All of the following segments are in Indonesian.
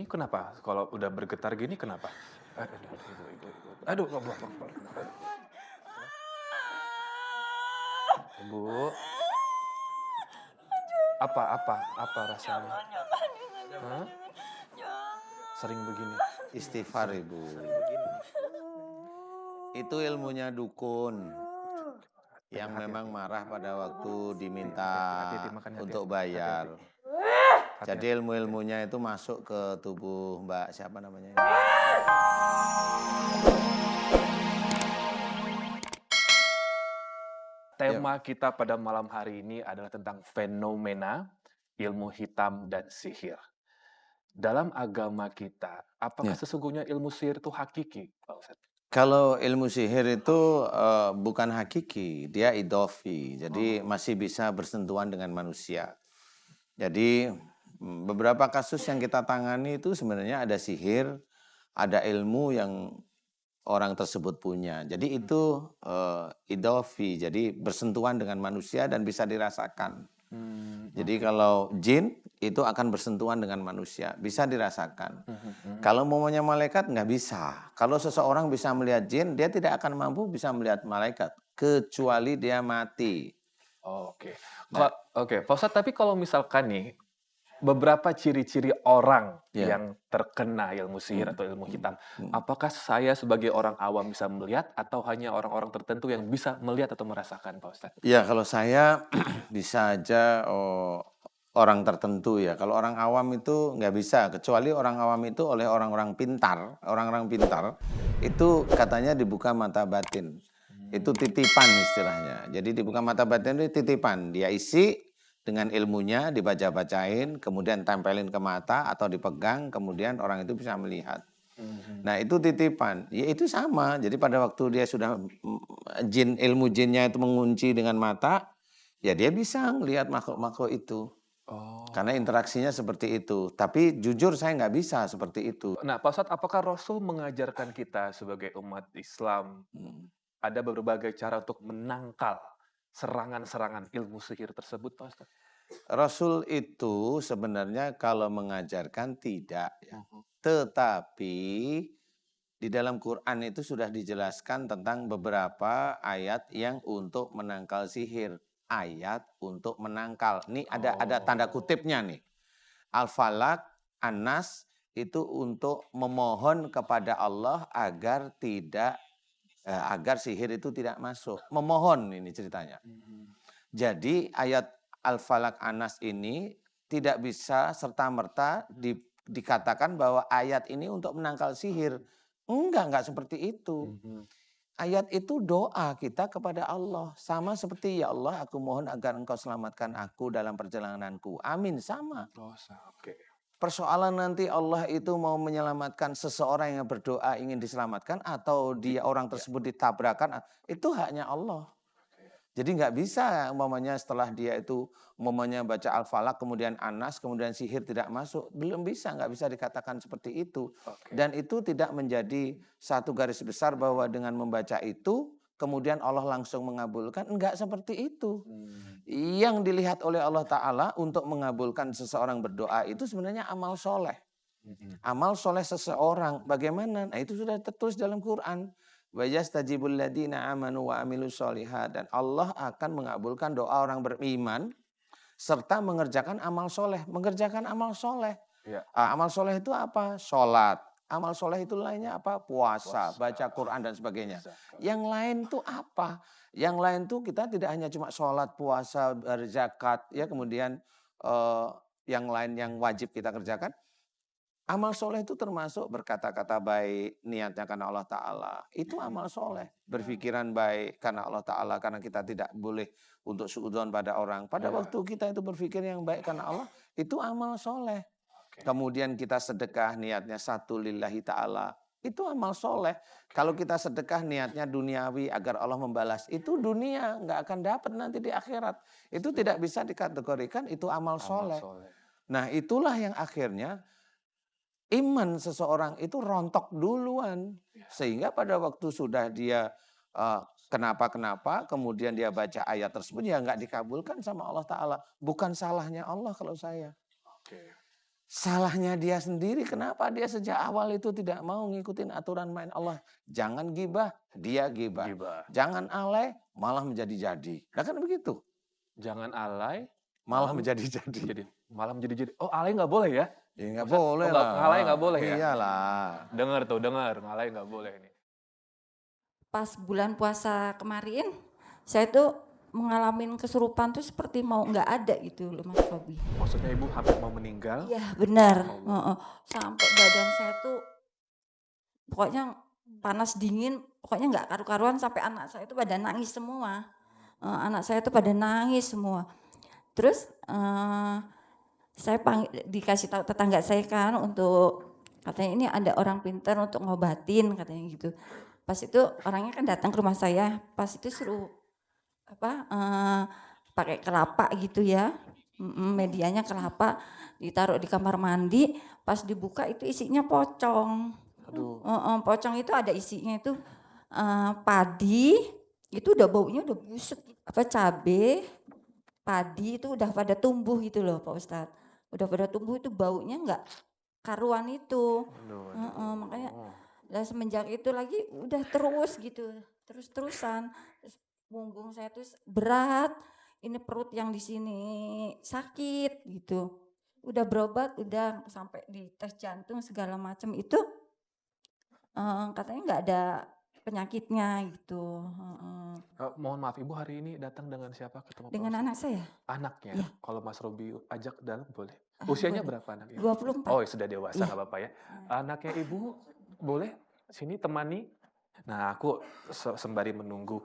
Ini kenapa? Kalau udah bergetar gini kenapa? Aduh, aduh, Ibu, apa rasanya? Jangan, jangan disakiti, Hah? jangan. Sering begini? Istighfar, Ibu. Itu ilmunya dukun yang memang marah pada waktu diminta Hati-hati makan, untuk hati-hati. bayar. Hati-hati. Jadi ilmu-ilmunya itu masuk ke tubuh Mbak siapa namanya ini? Tema kita pada malam hari ini adalah tentang fenomena ilmu hitam dan sihir. Dalam agama kita, apakah Ya. sesungguhnya ilmu sihir itu hakiki, Pak Ustadz? Kalau ilmu sihir itu bukan hakiki, dia idofi. Jadi masih bisa bersentuhan dengan manusia. Jadi beberapa kasus yang kita tangani itu sebenarnya ada sihir, ada ilmu yang orang tersebut punya. Jadi itu idofi, jadi bersentuhan dengan manusia dan bisa dirasakan. Jadi kalau jin itu akan bersentuhan dengan manusia, bisa dirasakan. Kalau maunya malaikat nggak bisa. Kalau seseorang bisa melihat jin, dia tidak akan mampu bisa melihat malaikat kecuali dia mati. Oke. Oke, Pak Ustadz, tapi kalau misalkan nih, beberapa ciri-ciri orang Ya. yang terkena ilmu sihir atau ilmu hitam, apakah saya sebagai orang awam bisa melihat atau hanya orang-orang tertentu yang bisa melihat atau merasakan, Pak Ustadz? Ya, kalau saya bisa aja orang tertentu ya. Kalau orang awam itu nggak bisa, kecuali orang awam itu oleh orang-orang pintar. Orang-orang pintar itu katanya dibuka mata batin. Itu titipan istilahnya. Jadi dibuka mata batin itu titipan. Dia isi dengan ilmunya, dibaca-bacain, kemudian tempelin ke mata atau dipegang, kemudian orang itu bisa melihat. Nah itu titipan, ya itu sama. Jadi pada waktu dia sudah ilmu jinnya itu mengunci dengan mata, ya dia bisa melihat makhluk-makhluk itu. Karena interaksinya seperti itu. Tapi jujur saya nggak bisa seperti itu. Nah, Pak Ustadz, apakah Rasul mengajarkan kita sebagai umat Islam ada berbagai cara untuk menangkal serangan-serangan ilmu sihir tersebut, Pak Ustadz? Rasul itu sebenarnya kalau mengajarkan tidak ya. Tetapi di dalam Quran itu sudah dijelaskan tentang beberapa ayat yang untuk menangkal sihir. Ayat untuk menangkal. Ini ada tanda kutipnya nih. Al-Falaq, An-Nas itu untuk memohon kepada Allah agar agar sihir itu tidak masuk. Memohon ini ceritanya. Jadi ayat Al-Falaq, An-Nas ini tidak bisa serta-merta dikatakan bahwa ayat ini untuk menangkal sihir. Enggak seperti itu. Ayat itu doa kita kepada Allah. Sama seperti, ya Allah aku mohon agar engkau selamatkan aku dalam perjalananku. Amin, sama. Oke. Persoalan nanti Allah itu mau menyelamatkan seseorang yang berdoa ingin diselamatkan atau dia orang tersebut ditabrakan, itu haknya Allah. Jadi nggak bisa umpamanya setelah dia itu umpamanya baca Al-Falaq kemudian Anas kemudian sihir tidak masuk, belum bisa, nggak bisa dikatakan seperti itu. Dan itu tidak menjadi satu garis besar bahwa dengan membaca itu kemudian Allah langsung mengabulkan, enggak seperti itu. Yang dilihat oleh Allah Ta'ala untuk mengabulkan seseorang berdoa itu sebenarnya amal soleh. Amal soleh seseorang bagaimana? Nah itu sudah tertulis dalam Quran. Wa yastajibul ladina amanu wa amilus solihat. Dan Allah akan mengabulkan doa orang beriman serta mengerjakan amal soleh. Mengerjakan amal soleh. Amal soleh itu apa? Sholat. Amal soleh itu lainnya apa? Puasa, baca Quran dan sebagainya. Yang lain itu apa? Yang lain itu kita tidak hanya cuma sholat, puasa, berzakat, ya kemudian yang lain yang wajib kita kerjakan. Amal soleh itu termasuk berkata-kata baik, niatnya karena Allah Ta'ala. Itu amal soleh. Berpikiran baik karena Allah Ta'ala. Karena kita tidak boleh untuk suudzon pada orang. Pada waktu kita itu berpikir yang baik karena Allah, itu amal soleh. Kemudian kita sedekah niatnya satu lillahi ta'ala. Itu amal soleh. Kalau kita sedekah niatnya duniawi agar Allah membalas. Itu dunia, nggak akan dapat nanti di akhirat. Itu tidak bisa dikategorikan itu amal soleh. Nah itulah yang akhirnya iman seseorang itu rontok duluan. Sehingga pada waktu sudah dia kenapa-kenapa, kemudian dia baca ayat tersebut, ya nggak dikabulkan sama Allah Ta'ala. Bukan salahnya Allah kalau saya. salahnya dia sendiri. Kenapa dia sejak awal itu tidak mau ngikutin aturan main Allah? Jangan gibah, dia gibah. Gibah. Jangan alay, malah menjadi-jadi. Nah kan begitu. Jangan alay, Malah menjadi-jadi. malah menjadi-jadi. Oh, alay nggak boleh ya? Ya nggak Ustaz, boleh oh, lah. ngalay nggak boleh ya? Iyalah. Dengar, ngalay nggak boleh ini. Pas bulan puasa kemarin, saya tuh mengalami kesurupan tuh seperti mau nggak ada gitu loh Mas Robi. Maksudnya ibu hampir mau meninggal? Iya benar. Allah. Sampai badan saya tuh pokoknya panas dingin, pokoknya nggak karu-karuan sampai anak saya tuh pada nangis semua. Anak saya tuh pada nangis semua. Terus saya dikasih tahu tetangga saya kan untuk katanya ini ada orang pintar untuk ngobatin katanya gitu. Pas itu orangnya kan datang ke rumah saya, pas itu suruh pakai kelapa gitu ya, medianya kelapa ditaruh di kamar mandi, pas dibuka itu isinya pocong. Aduh. Pocong itu ada isinya itu padi, itu udah baunya udah busuk, cabe, padi itu udah pada tumbuh gitu loh Pak Ustadz. Udah pada tumbuh itu baunya enggak karuan itu. Makanya lah semenjak itu lagi udah terus gitu, terus-terusan. Terus punggung saya tuh berat, ini perut yang di sini sakit gitu. Udah berobat, udah sampai di tes jantung segala macam itu katanya enggak ada penyakitnya gitu. Mohon maaf, ibu hari ini datang dengan siapa ketemu Pak Dengan Ustadz? anak saya Anaknya. Iya. Kalau Mas Robi ajak dalam boleh. Usianya boleh. berapa anaknya? 24. Oh, sudah dewasa, Iya. nggak apa-apa ya. Anaknya ibu boleh sini temani. Nah, aku sembari menunggu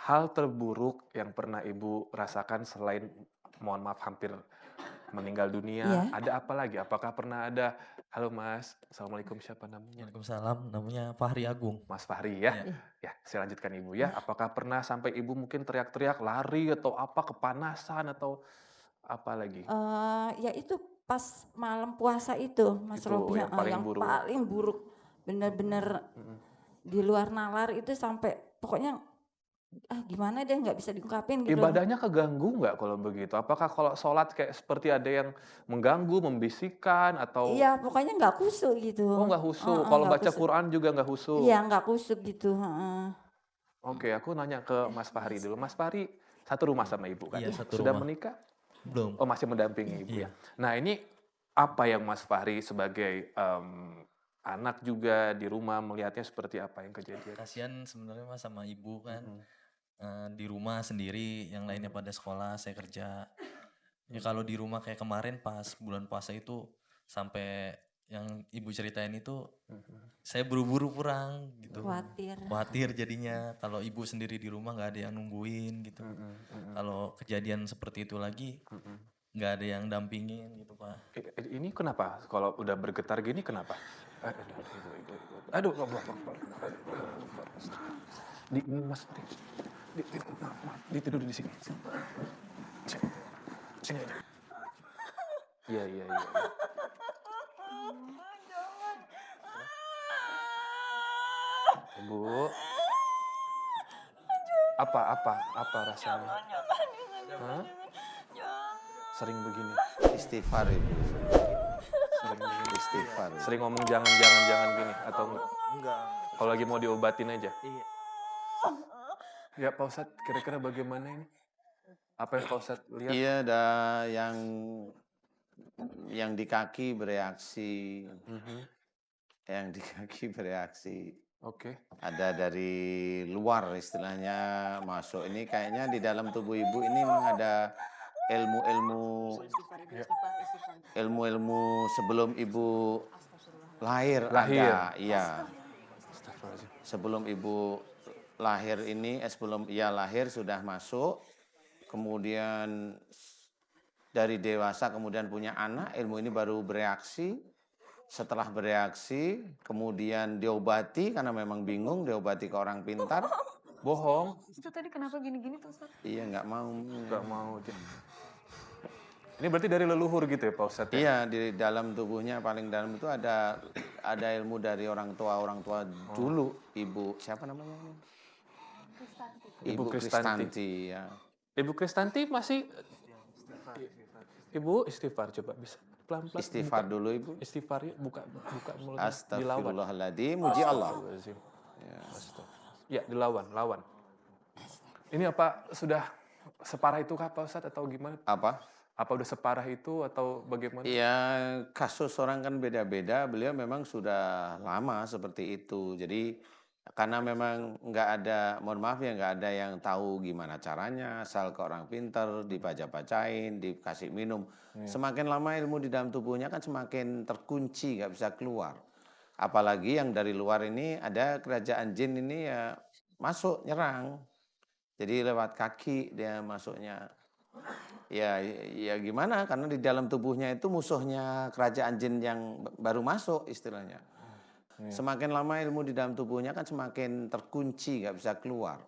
hal terburuk yang pernah ibu rasakan selain mohon maaf hampir meninggal dunia, Iya. ada apa lagi? Apakah pernah ada, halo Mas, Assalamualaikum, siapa namanya? Waalaikumsalam, namanya Fahri Agung. Mas Fahri ya? Iya. Ya, saya lanjutkan ibu ya. Apakah pernah sampai ibu mungkin teriak-teriak, lari atau apa, kepanasan atau apa lagi? Ya itu pas malam puasa itu Mas Itu Robi, yang paling buruk. paling buruk. Bener-bener di luar nalar itu sampai pokoknya gimana deh nggak bisa diungkapin gitu. Ibadahnya keganggu nggak kalau begitu? Apakah kalau sholat kayak seperti ada yang mengganggu, membisikkan atau Iya pokoknya nggak kusuk gitu. oh nggak husu? Kalau Nggak baca kusuk. Quran juga nggak husu? Iya nggak kusuk gitu. Oke, aku nanya ke Mas Fahri dulu. Mas Fahri satu rumah sama ibu kan? Iya, satu Sudah rumah. menikah? Belum. Oh masih mendampingi ibu ya? Iya. Nah ini apa yang Mas Fahri sebagai anak juga di rumah melihatnya seperti apa yang kejadian? Kasihan sebenarnya Mas sama ibu kan. Di rumah sendiri, yang lainnya pada sekolah, saya kerja. Ya kalau di rumah kayak kemarin pas bulan puasa itu sampai yang ibu ceritain itu saya buru-buru pulang gitu. Khawatir jadinya kalau ibu sendiri di rumah nggak ada yang nungguin gitu. Kalau kejadian seperti itu lagi nggak ada yang dampingin gitu Pak. Ini kenapa? Kalau udah bergetar gini kenapa? Aduh, Mas Fahri. Ditidur di sini. Sini aja. Iya. Ibu. Apa rasanya? Hah? Sering begini. Istighfar ibu. Sering begini. Istighfar. Sering ngomong jangan gini atau Enggak. kalau lagi mau diobatin aja. Iya. Ya Pak Ustadz, kira-kira bagaimana ini? Apa yang Pak Ustadz lihat? Iya, ada yang di kaki bereaksi. Yang di kaki bereaksi. Oke. Ada dari luar istilahnya masuk. Ini kayaknya di dalam tubuh ibu ini memang ada ilmu sebelum ibu lahir. Ada. Iya. Sebelum ibu lahir ini, sebelum ia lahir sudah masuk. Kemudian dari dewasa kemudian punya anak, ilmu ini baru bereaksi. Setelah bereaksi, kemudian diobati karena memang bingung, diobati ke orang pintar. Bohong. Itu tadi kenapa gini-gini tuh Ustaz? Iya, nggak mau. Nggak mau. Ini berarti dari leluhur gitu ya Pak Ustadz? Iya, di dalam tubuhnya paling dalam itu ada ilmu dari orang tua dulu. Ibu siapa namanya? Ibu Kristanti. Ya. Ibu Kristanti masih Ibu istighfar coba bisa pelan-pelan buka Istighfar dulu Ibu. istighfar ya, buka buka mulutnya, dilawan. Astagfirullahaladzim, muji Allah. Astagfirullahaladzim. Ya, dilawan, lawan. Ini apa sudah separah itu kah Pak Ustadz atau gimana? Apa? Apa udah separah itu atau bagaimana? Ya, kasus orang kan beda-beda. Beliau memang sudah lama seperti itu. Jadi karena memang nggak ada, mohon maaf ya, nggak ada yang tahu gimana caranya. Asal ke orang pinter, dibaca-bacain, dikasih minum. Semakin lama ilmu di dalam tubuhnya kan semakin terkunci, nggak bisa keluar. Apalagi yang dari luar ini ada kerajaan jin ini ya masuk nyerang. Jadi lewat kaki dia masuknya. Ya gimana? Karena di dalam tubuhnya itu musuhnya kerajaan jin yang baru masuk istilahnya. Semakin lama ilmu di dalam tubuhnya kan semakin terkunci, nggak bisa keluar.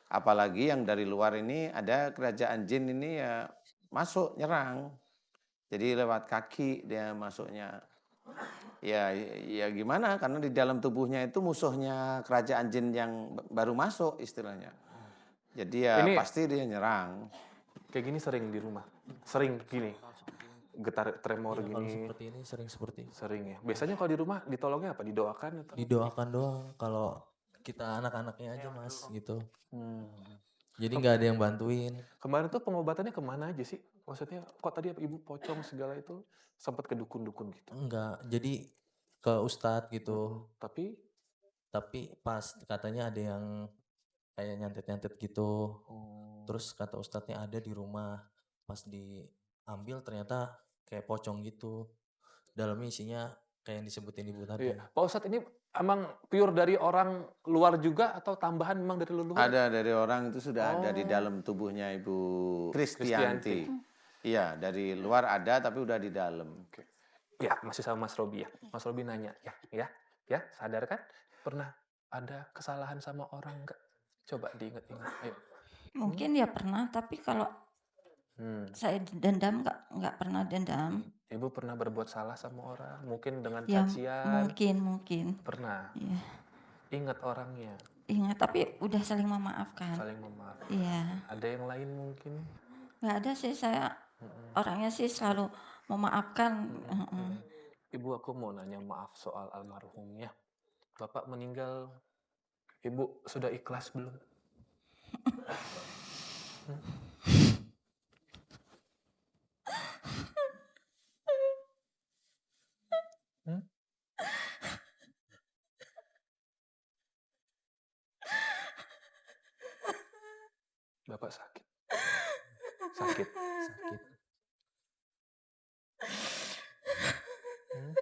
Apalagi yang dari luar ini ada kerajaan jin ini ya masuk nyerang. Jadi lewat kaki dia masuknya. Ya gimana? Karena di dalam tubuhnya itu musuhnya kerajaan jin yang baru masuk istilahnya. Jadi ya Ini pasti dia nyerang. kayak gini sering di rumah. Sering gini. Getar tremor Iya, kalau gini. seperti ini sering Sering ya. Biasanya kalau di rumah ditolongnya apa? Didoakan atau? didoakan doang. Kalau kita anak-anaknya aja Mas gitu. Hmm. Jadi nggak ada yang bantuin. Kemarin tuh pengobatannya kemana aja sih? Maksudnya kok tadi ibu pocong segala itu sempat ke dukun-dukun gitu. Enggak, jadi ke ustadz gitu. Tapi Tapi pas katanya ada yang kayak nyantet-nyantet gitu. oh, Terus kata ustadznya ada di rumah. Pas diambil ternyata kayak pocong gitu. Dalamnya isinya kayak yang disebutin ibu tadi. iya. Pak Ustadz ini emang pure dari orang luar juga atau tambahan memang dari leluhur? Ada dari orang itu sudah ada di Oh. dalam tubuhnya Ibu Kristianti. Kristianti. Iya, dari luar ada tapi udah di dalam. Oke. Ya, masih sama Mas Robi ya. Mas Robi nanya, ya, sadar kan? Pernah ada kesalahan sama orang nggak? Coba diingat-ingat. Ayo. Mungkin ya pernah, tapi kalau Hmm. saya dendam nggak pernah dendam. Ibu pernah berbuat salah sama orang, mungkin dengan Ya cacian. mungkin. Pernah. Iya. Ingat orangnya, Ingat, tapi udah saling memaafkan. saling memaafkan. Iya. Ada yang lain mungkin? Nggak ada sih, saya orangnya sih selalu memaafkan. Heeh. Ibu, aku mau nanya maaf soal almarhumnya. Bapak meninggal, Ibu sudah ikhlas belum? Hmm? Bapak sakit. Sakit. Sakit. Hmm?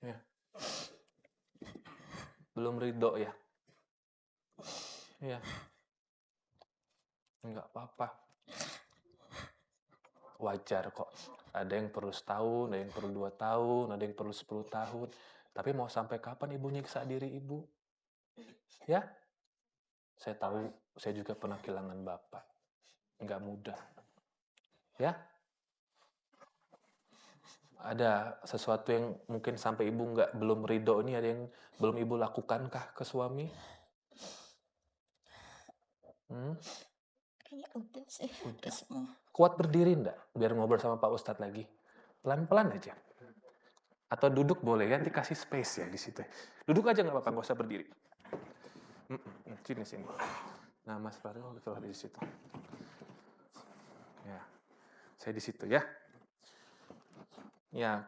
Ya. Belum ridho ya? Ya. Enggak apa-apa. Wajar kok. Ada yang perlu setahun, ada yang perlu 2 tahun, ada yang perlu 10 tahun. Tapi mau sampai kapan ibu nyiksa diri ibu? Ya? Saya tahu, saya juga pernah kehilangan bapak. Nggak mudah. Ya? Ada sesuatu yang mungkin sampai ibu belum ridho ini, ada yang belum ibu lakukankah ke suami? Kayaknya udah sih. Udah. Semua. Kuat berdiri enggak? Biar ngobrol sama Pak Ustadz lagi. Pelan-pelan aja. Atau duduk boleh, nanti kasih space ya di situ. Duduk aja nggak apa-apa, nggak usah berdiri. Sini. Nah, Mas Faril betul di situ. Ya, saya di situ ya. Ya.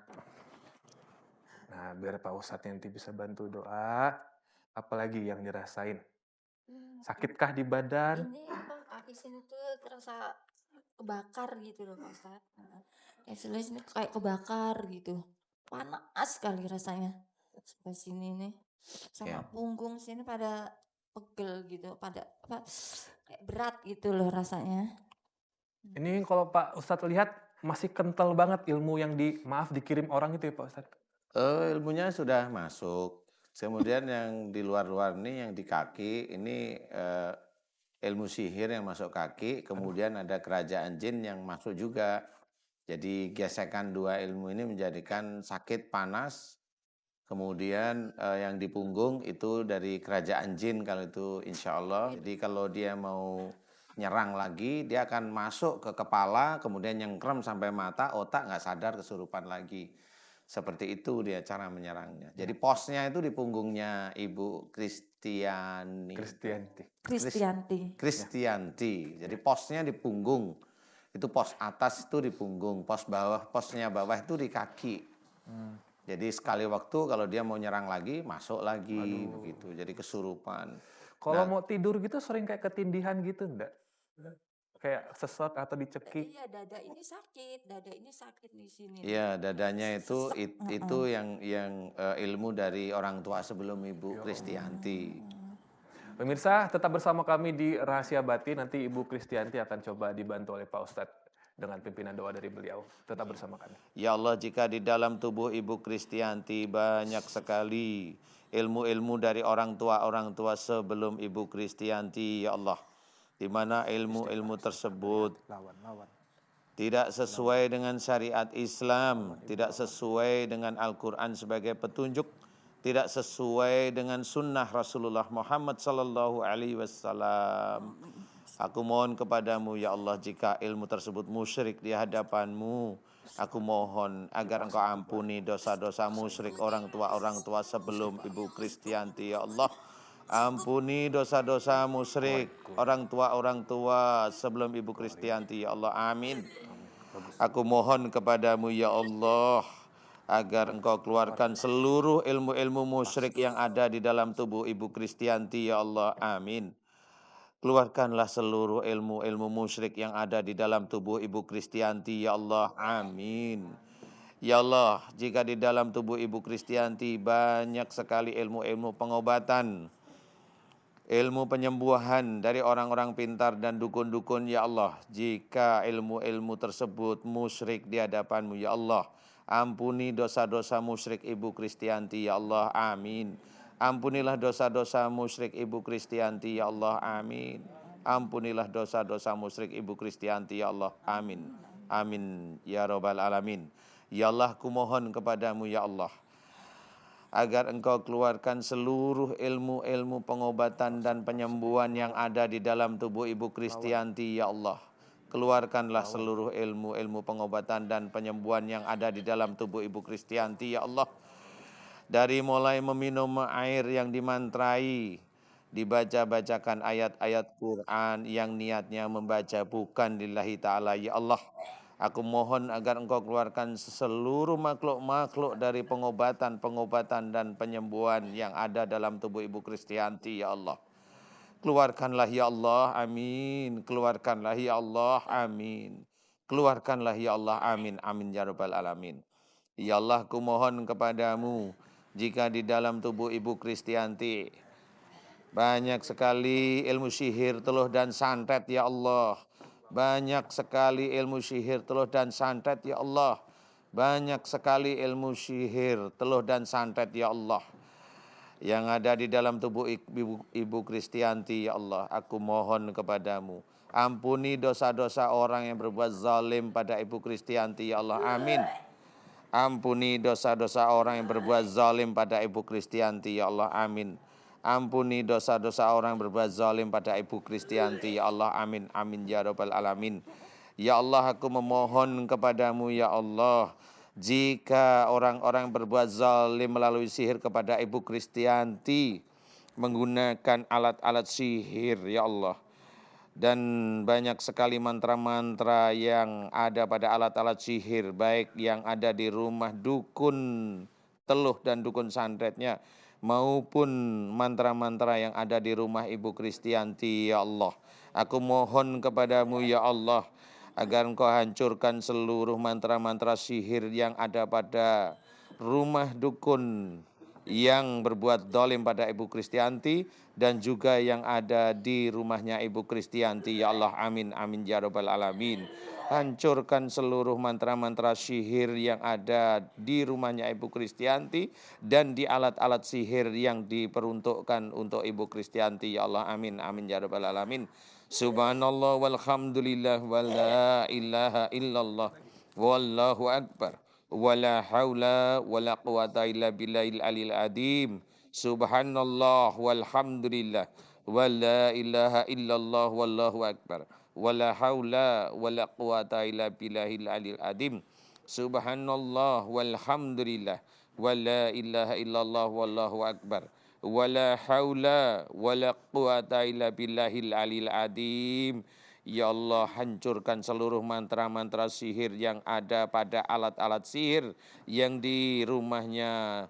Nah, biar Pak Ustadz nanti bisa bantu doa. Apalagi yang dirasain? Sakitkah di badan? Ini apa, kaki sini tuh terasa kebakar gitu loh Pak Ustadz. Kayak sebelah sini kayak kebakar gitu. Panas sekali rasanya. Sebelah sini nih. Sama Ya. punggung sini pada pegel gitu. Pada apa, kayak berat gitu loh rasanya. Ini kalau Pak Ustadz lihat masih kental banget ilmu yang dikirim orang itu ya Pak Ustadz? Ilmunya sudah masuk. Kemudian yang di luar-luar ini, yang di kaki, ini ilmu sihir yang masuk kaki. Kemudian ada kerajaan jin yang masuk juga. Jadi gesekan dua ilmu ini menjadikan sakit panas. Kemudian yang di punggung itu dari kerajaan jin kalau itu insya Allah. Jadi kalau dia mau nyerang lagi, dia akan masuk ke kepala, kemudian nyengkrem sampai mata, otak nggak sadar kesurupan lagi. Seperti itu dia cara menyerangnya. Jadi posnya itu di punggungnya Ibu Kristiani. Kristianti. Kristianti. Kristianti. Jadi posnya di punggung. Itu pos atas itu di punggung, posnya bawah itu di kaki. Jadi sekali waktu kalau dia mau nyerang lagi, masuk lagi begitu. Jadi kesurupan. Kalau mau tidur gitu sering kayak ketindihan gitu enggak? Kayak sesek atau dicekik? Iya, dada ini sakit di sini. Iya, dadanya itu Sesek, itu yang ilmu dari orang tua sebelum Ibu Kristianti. Pemirsa, tetap bersama kami di Rahasia Batin. Nanti Ibu Kristianti akan coba dibantu oleh Pak Ustadz dengan pimpinan doa dari beliau. Tetap bersama kami. Ya Allah, jika di dalam tubuh Ibu Kristianti banyak sekali ilmu-ilmu dari orang tua sebelum Ibu Kristianti, ya Allah, di mana ilmu-ilmu tersebut tidak sesuai dengan syariat Islam, tidak sesuai dengan Al-Quran sebagai petunjuk, tidak sesuai dengan sunnah Rasulullah Muhammad sallallahu alaihi wasallam. Aku mohon kepadamu ya Allah, jika ilmu tersebut musyrik di hadapanmu, aku mohon agar engkau ampuni dosa-dosa musyrik orang tua sebelum Ibu Kristianti ya Allah. Ampuni dosa-dosa musyrik orang tua sebelum Ibu Kristianti ya Allah. Amin. Aku mohon kepadamu ya Allah, agar engkau keluarkan seluruh ilmu-ilmu musyrik yang ada di dalam tubuh Ibu Kristianti ya Allah. Amin. Keluarkanlah seluruh ilmu-ilmu musyrik yang ada di dalam tubuh Ibu Kristianti ya Allah. Amin. Ya Allah, jika di dalam tubuh Ibu Kristianti banyak sekali ilmu-ilmu pengobatan, ilmu penyembuhan dari orang-orang pintar dan dukun-dukun ya Allah, jika ilmu-ilmu tersebut musyrik di hadapanmu ya Allah, ampuni dosa-dosa musyrik Ibu Kristianti ya Allah. Amin. Ampunilah dosa-dosa musyrik Ibu Kristianti ya Allah. Amin. Ampunilah dosa-dosa musyrik Ibu Kristianti ya Allah. Amin. Amin ya rabbal alamin. Ya Allah, kumohon kepadamu ya Allah, agar engkau keluarkan seluruh ilmu-ilmu pengobatan dan penyembuhan yang ada di dalam tubuh Ibu Kristianti ya Allah. Keluarkanlah seluruh ilmu-ilmu pengobatan dan penyembuhan yang ada di dalam tubuh Ibu Kristianti ya Allah. Dari mulai meminum air yang dimantrai, dibaca-bacakan ayat-ayat Quran yang niatnya membaca bukan lillahi ta'ala ya Allah. Aku mohon agar engkau keluarkan seluruh makhluk-makhluk dari pengobatan dan penyembuhan yang ada dalam tubuh Ibu Kristianti ya Allah. Keluarkanlah ya Allah, amin. Keluarkanlah ya Allah, amin. Keluarkanlah ya Allah, amin. Amin ya rabbal alamin. Ya Allah, ku mohon kepadamu, jika di dalam tubuh Ibu Kristianti banyak sekali ilmu sihir, teluh dan santet ya Allah. Banyak sekali ilmu sihir, teluh dan santet ya Allah. Banyak sekali ilmu sihir, teluh dan santet ya Allah, yang ada di dalam tubuh Ibu Kristianti ya Allah. Aku mohon kepadamu, ampuni dosa-dosa orang yang berbuat zalim pada Ibu Kristianti ya Allah. Amin. Ampuni dosa-dosa orang yang berbuat zalim pada Ibu Kristianti ya Allah. Amin. Ampuni dosa-dosa orang yang berbuat zalim pada Ibu Kristianti ya Allah. Amin. Amin ya rabbal alamin. Ya Allah, aku memohon kepadamu ya Allah, jika orang-orang berbuat zalim melalui sihir kepada Ibu Kristianti menggunakan alat-alat sihir ya Allah, dan banyak sekali mantra-mantra yang ada pada alat-alat sihir, baik yang ada di rumah dukun teluh dan dukun santetnya, maupun mantra-mantra yang ada di rumah Ibu Kristianti ya Allah. Aku mohon kepadamu ya Allah, agar engkau hancurkan seluruh mantra-mantra sihir yang ada pada rumah dukun yang berbuat dolim pada Ibu Kristianti, dan juga yang ada di rumahnya Ibu Kristianti ya Allah. Amin. Amin ya rabbal alamin. Hancurkan seluruh mantra-mantra sihir yang ada di rumahnya Ibu Kristianti dan di alat-alat sihir yang diperuntukkan untuk Ibu Kristianti ya Allah. Amin. Amin ya rabbal alamin. Subhanallah walhamdulillah wa la ilaha illallah wallahu akbar wa la haula wa la quwata illa billahil alil adim. Subhanallah walhamdulillah wa la ilaha illallah wallahu akbar wa la haula wa la quwata illa billahil aliyil azim. Subhanallah walhamdulillah wa la ilaha illallah wallahu akbar wa la haula wa la quwata illa billahil aliyil azim. Ya Allah, hancurkan seluruh mantra-mantra sihir yang ada pada alat-alat sihir yang di rumahnya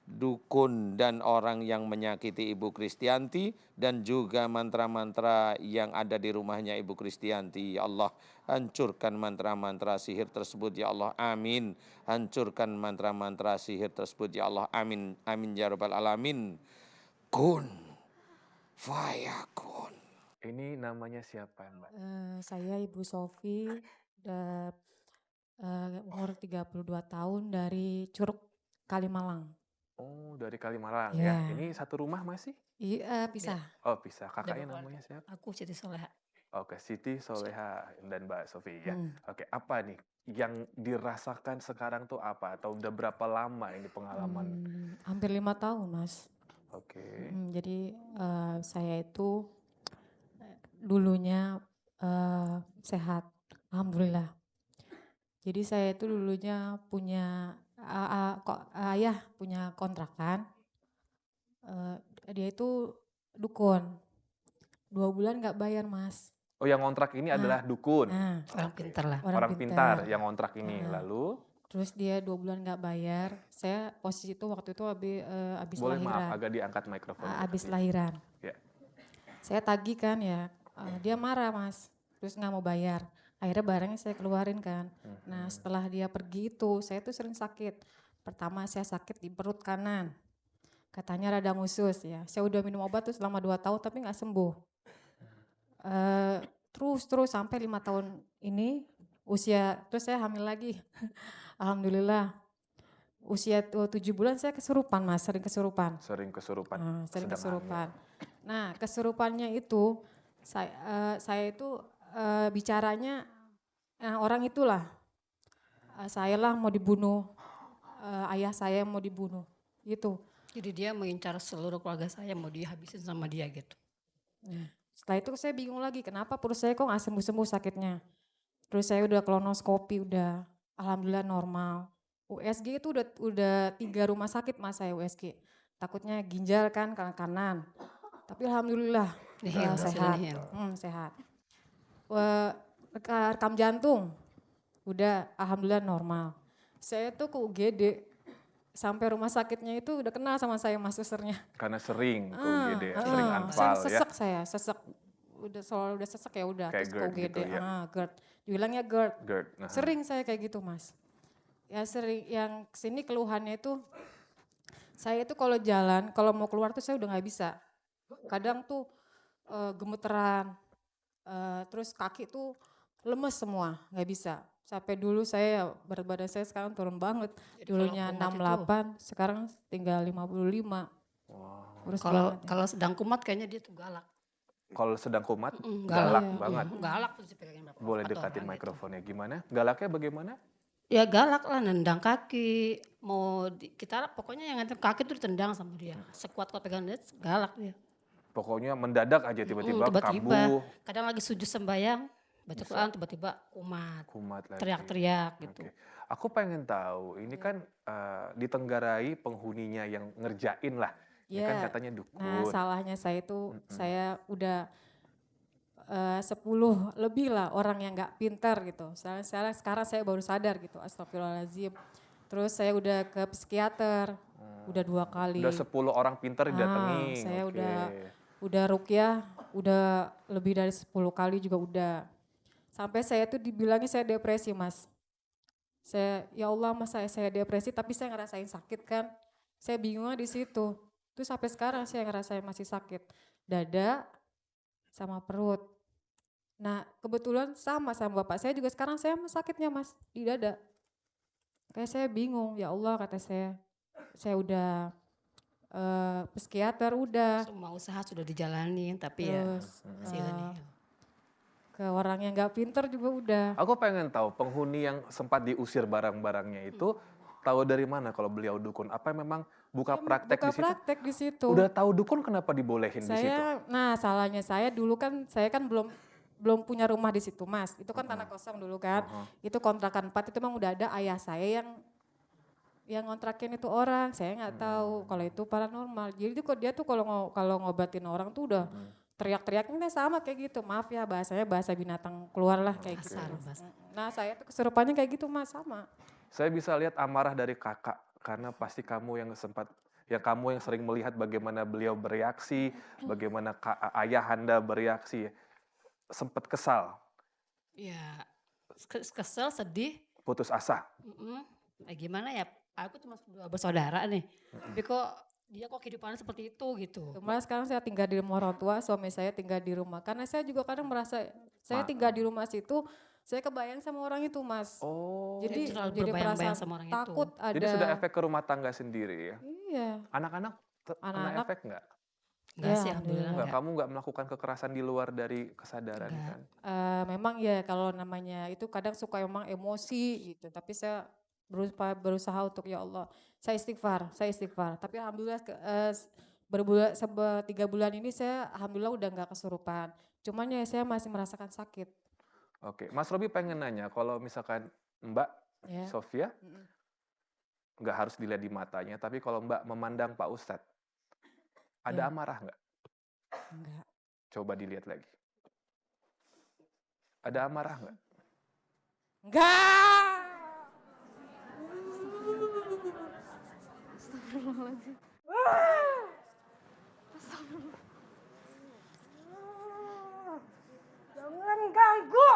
dukun dan orang yang menyakiti Ibu Kristianti, dan juga mantra-mantra yang ada di rumahnya Ibu Kristianti. Ya Allah, hancurkan mantra-mantra sihir tersebut ya Allah, amin. Hancurkan mantra-mantra sihir tersebut ya Allah, amin. Amin ya rabbal alamin. Kun fayakun. Ini namanya siapa Mbak? Saya Ibu Sofi, udah umur 32 tahun dari Curug Kalimalang. Oh, dari Kalimalang ya. Iya. Ini satu rumah masih? Iya, pisah. Oh, pisah. Udah Kakaknya berkeluarga. namanya siapa? Aku Siti Soleha. Oke, Siti Soleha dan Mbak Sofi ya. Hmm. Oke, apa nih yang dirasakan sekarang tuh apa? Atau udah berapa lama ini pengalaman? Hampir 5 tahun, Mas. Oke. Jadi saya itu dulunya sehat, alhamdulillah. Jadi saya itu dulunya punya ayah punya kontrakan. Dia itu dukun. 2 bulan nggak bayar, Mas. Oh, yang ngontrak ini adalah dukun. Nah, Orang pintar lah. Orang pintar yang ngontrak ini. Nah. Lalu, Terus dia 2 bulan nggak bayar. Saya posisi itu waktu itu habis boleh lahiran. maaf agak diangkat mikrofonnya. Habis tadi. lahiran. Ya. Saya tagih kan ya. Dia marah, Mas. Terus nggak mau bayar. Akhirnya barangnya saya keluarin kan. Nah, setelah dia pergi itu, saya tuh sering sakit. Pertama saya sakit di perut kanan. Katanya radang usus ya. Saya udah minum obat tuh selama 2 tahun tapi nggak sembuh. Terus sampai 5 tahun ini terus saya hamil lagi. Alhamdulillah. Usia 7 bulan saya kesurupan, Mas, sering kesurupan. Sering kesurupan. Sering sedang kesurupan. hamil. Nah, kesurupannya itu saya itu bicaranya orang itulah. Saya lah mau dibunuh. Ayah saya mau dibunuh. Gitu. Jadi dia mengincar seluruh keluarga saya, mau dihabisin sama dia gitu. Nah, setelah itu saya bingung lagi, kenapa perut saya kok gak sembuh-sembuh sakitnya. Terus saya udah kolonoskopi, udah alhamdulillah normal. USG itu udah 3 rumah sakit, Mas, saya USG. Takutnya ginjal kan kanan. Tapi alhamdulillah Nihil, sehat. nihil. Sehat. Rekam jantung udah alhamdulillah normal. Saya tuh ke UGD sampai rumah sakitnya itu udah kenal sama saya, Mas, susternya. Karena sering ke UGD, sering anfal ya. Sesek saya, sesek. Udah sesek ya udah Kayak terus ke GERD UGD. gitu ya. GERD. Dibilangnya GERD. GERD. Nah. Sering saya kayak gitu, Mas. Ya sering, yang kesini keluhannya itu, saya itu kalau jalan, kalau mau keluar tuh saya udah nggak bisa. Kadang tuh gemeteran, terus kaki tuh lemes semua, nggak bisa. Sampai dulu saya, berat badan saya sekarang turun banget. Jadi Dulunya kalau kumat 68, sekarang tinggal 55. Wow. Kurus Kalau banget ya. kalau sedang kumat kayaknya dia tuh galak. Kalau sedang kumat, Galak. galak Iya, banget. Galak tuh dipegangin berapa Boleh empat dekatin orang gitu. mikrofonnya gimana? Galaknya bagaimana? Ya galak lah, nendang kaki. Kita pokoknya yang nganter kaki tuh ditendang sama dia. Sekuat-kuat pegang dia, galak dia. Pokoknya mendadak aja tiba-tiba Tiba-tiba. kambuh, Kadang lagi sujud sembahyang, baca Quran tiba-tiba kumat. kumat lagi. Teriak-teriak gitu. Oke. Aku pengen tahu, ini kan ditenggarai penghuninya yang ngerjain lah. Ini kan Iya. katanya Nah, dukun. salahnya saya itu, saya udah 10 lebih lah orang yang nggak pintar gitu. Sekarang saya baru sadar gitu, astagfirullahaladzim. Terus saya udah ke psikiater, udah 2 kali. Udah 10 orang pinter didatengin. Saya Oke. udah ruqyah, udah lebih dari 10 kali juga udah. Sampai saya tuh dibilangnya saya depresi, Mas. Ya Allah, Mas, saya depresi tapi saya ngerasain sakit kan. Saya bingungnya di situ. Terus sampai sekarang saya ngerasain masih sakit. Dada sama perut. Nah, kebetulan sama bapak saya juga sekarang saya sakitnya, Mas, di dada. Kayak saya bingung, ya Allah kata saya udah psikiater udah. Semua usaha sudah dijalanin tapi ya Terus hasilnya nihil. ke orang yang nggak pinter juga udah. Aku pengen tahu penghuni yang sempat diusir barang-barangnya itu tahu dari mana kalau beliau dukun? Apa memang buka praktek Buka di situ? praktek di situ. Udah tahu dukun kenapa dibolehin di situ? Nah salahnya saya dulu kan, saya kan belum belum punya rumah di situ Mas. Itu kan tanah kosong dulu kan. Itu kontrakan 4 itu memang udah ada ayah saya yang ngontrakin itu orang. Saya nggak tahu kalau itu paranormal. Jadi tuh dia tuh kalau ngobatin orang tuh udah teriak-teriaknya sama kayak gitu. Maaf ya bahasanya bahasa binatang keluar lah kayak gitu. Kasar, bahasa. Nah saya tuh kesurupannya kayak gitu Mas, sama. Saya bisa lihat amarah dari kakak karena pasti kamu yang kamu yang sering melihat bagaimana beliau bereaksi, bagaimana ayahanda bereaksi. Sempat kesal, Ya kesel, sedih. putus asa. Gimana ya, aku cuma 2 bersaudara nih. Tapi kok dia kok kehidupannya seperti itu gitu. Malah sekarang saya tinggal di rumah orang tua, suami saya tinggal di rumah. Karena saya juga kadang merasa, saya tinggal di rumah situ, saya kebayang sama orang itu Mas. Oh, Jadi Terlalu jadi berbayang-bayang perasaan sama orang itu. takut ada. jadi sudah efek ke rumah tangga sendiri ya. Iya. Anak-anak kena Anak-anak efek nggak? Enggak Ya, sih, alhamdulillah Nggak, enggak. kamu nggak melakukan kekerasan di luar dari kesadaran Nggak. kan? Memang ya kalau namanya itu kadang suka emang emosi gitu. Tapi saya berusaha untuk ya Allah, saya istighfar. Tapi alhamdulillah 3 bulan ini saya alhamdulillah udah nggak kesurupan. Cuman ya saya masih merasakan sakit. Oke, Mas Robi pengen nanya, kalau misalkan Mbak Ya. Sofia, nggak harus dilihat di matanya, tapi kalau Mbak memandang Pak Ustadz, ada Ya. amarah nggak? Enggak. Coba dilihat lagi. Ada amarah nggak? Enggak. Astagfirullahaladzim. Jangan ganggu.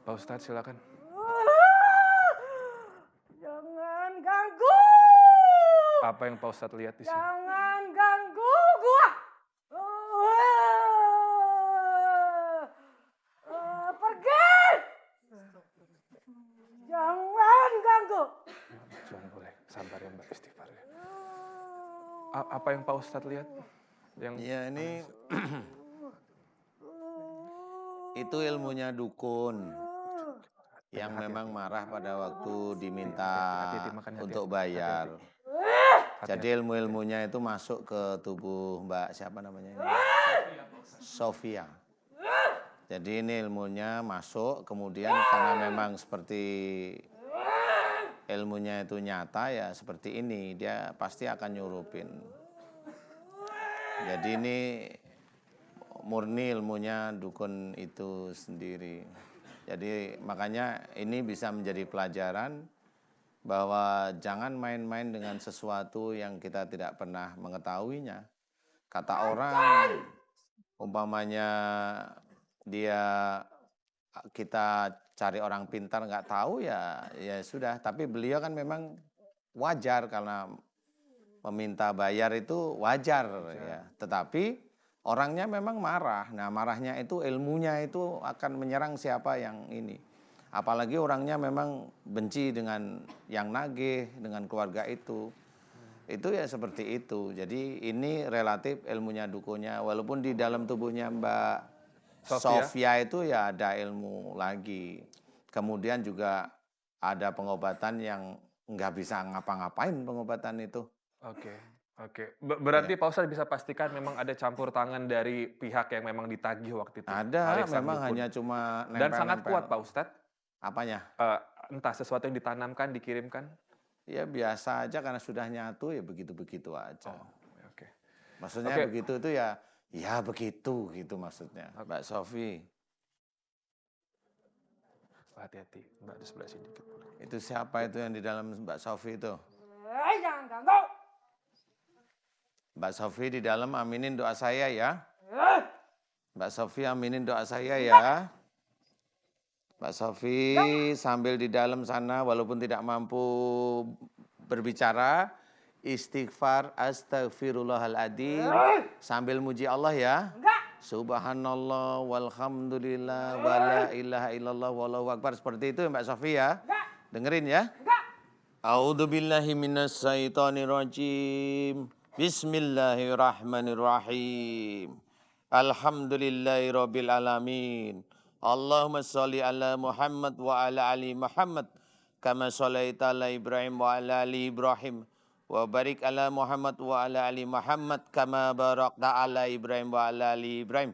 Pak Ustadz silakan. Jangan ganggu. Apa yang Pak Ustadz lihat di sini? Jangan ganggu gua. Pergi. Jangan ganggu. Jangan boleh, sabar ya Mbak, istighfar ya. Apa yang Pak Ustadz lihat? Yang Ya ini itu ilmunya dukun yang memang marah pada waktu diminta Hati-hati, makan hati-hati. untuk bayar. Jadi ilmu-ilmunya itu masuk ke tubuh Mbak siapa namanya ini? Sofia. Jadi ini ilmunya masuk, kemudian karena memang seperti ilmunya itu nyata ya seperti ini, dia pasti akan nyurupin. Jadi ini murni ilmunya dukun itu sendiri. Jadi makanya ini bisa menjadi pelajaran bahwa jangan main-main dengan sesuatu yang kita tidak pernah mengetahuinya. Kata orang, umpamanya kita cari orang pintar nggak tahu ya sudah. Tapi beliau kan memang wajar karena meminta bayar itu wajar ya. Tetapi orangnya memang marah. Nah marahnya itu ilmunya itu akan menyerang siapa yang ini. Apalagi orangnya memang benci dengan yang nagih, dengan keluarga itu. Itu ya seperti itu. Jadi ini relatif ilmunya dukunnya. Walaupun di dalam tubuhnya Mbak Sofia itu ya ada ilmu lagi. Kemudian juga ada pengobatan yang nggak bisa ngapa-ngapain pengobatan itu. Oke. Berarti Pak Ustadz bisa pastikan memang ada campur tangan dari pihak yang memang ditagih waktu itu. Ada, alias sang memang dukun. hanya cuma nempel-nempel. Dan sangat kuat Pak Ustadz. Apanya? Entah sesuatu yang ditanamkan, dikirimkan. Ya biasa aja karena sudah nyatu ya begitu-begitu aja. Oke. Maksudnya Oke. begitu itu ya begitu gitu maksudnya. Mbak Sofi, Hati-hati, Mbak di sebelah sini dikit. itu siapa itu yang di dalam Mbak Sofi itu? Jangan ganggu. Mbak Sofi di dalam aminin doa saya ya. Mbak Sofi aminin doa saya ya. Mbak Sofi sambil di dalam sana walaupun tidak mampu berbicara, istighfar astagfirullahaladzim sambil muji Allah ya. Subhanallah walhamdulillah wala ilaha illallah wallahu akbar. Seperti itu Mbak Sofi ya. Dengerin ya. A'udzubillahi minasyaitonirrajim. Bismillahirrahmanirrahim. Alhamdulillahirabbil alamin. Allahumma sholli ala Muhammad wa ala ali Muhammad kama shalaita ala Ibrahim wa ala ali Ibrahim wa barik ala Muhammad wa ala ali Muhammad kama barakta ala Ibrahim wa ala ali Ibrahim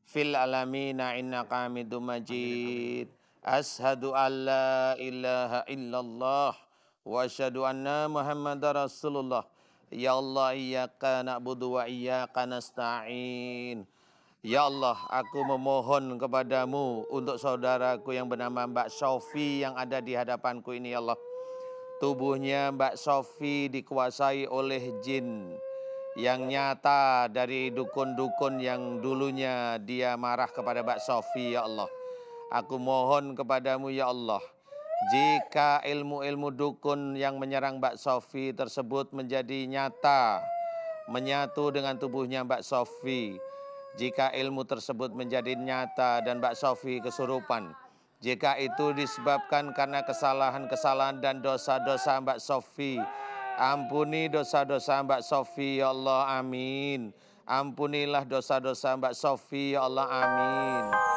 fil alamina innaka Hamidum Majid. Ashhadu an la ilaha illallah wa asyhadu anna Muhammadar Rasulullah. Ya Allah, iyyaka na'budu wa iyyaka nasta'in. Ya Allah, aku memohon kepadamu untuk saudaraku yang bernama Mbak Sofi yang ada di hadapanku ini, ya Allah. Tubuhnya Mbak Sofi dikuasai oleh jin yang nyata dari dukun-dukun yang dulunya dia marah kepada Mbak Sofi, ya Allah. Aku mohon kepadamu, ya Allah, jika ilmu-ilmu dukun yang menyerang Mbak Sofi tersebut menjadi nyata, menyatu dengan tubuhnya Mbak Sofi, jika ilmu tersebut menjadi nyata dan Mbak Sofi kesurupan, jika itu disebabkan karena kesalahan-kesalahan dan dosa-dosa Mbak Sofi, ampuni dosa-dosa Mbak Sofi, ya Allah, amin. Ampunilah dosa-dosa Mbak Sofi, ya Allah, amin.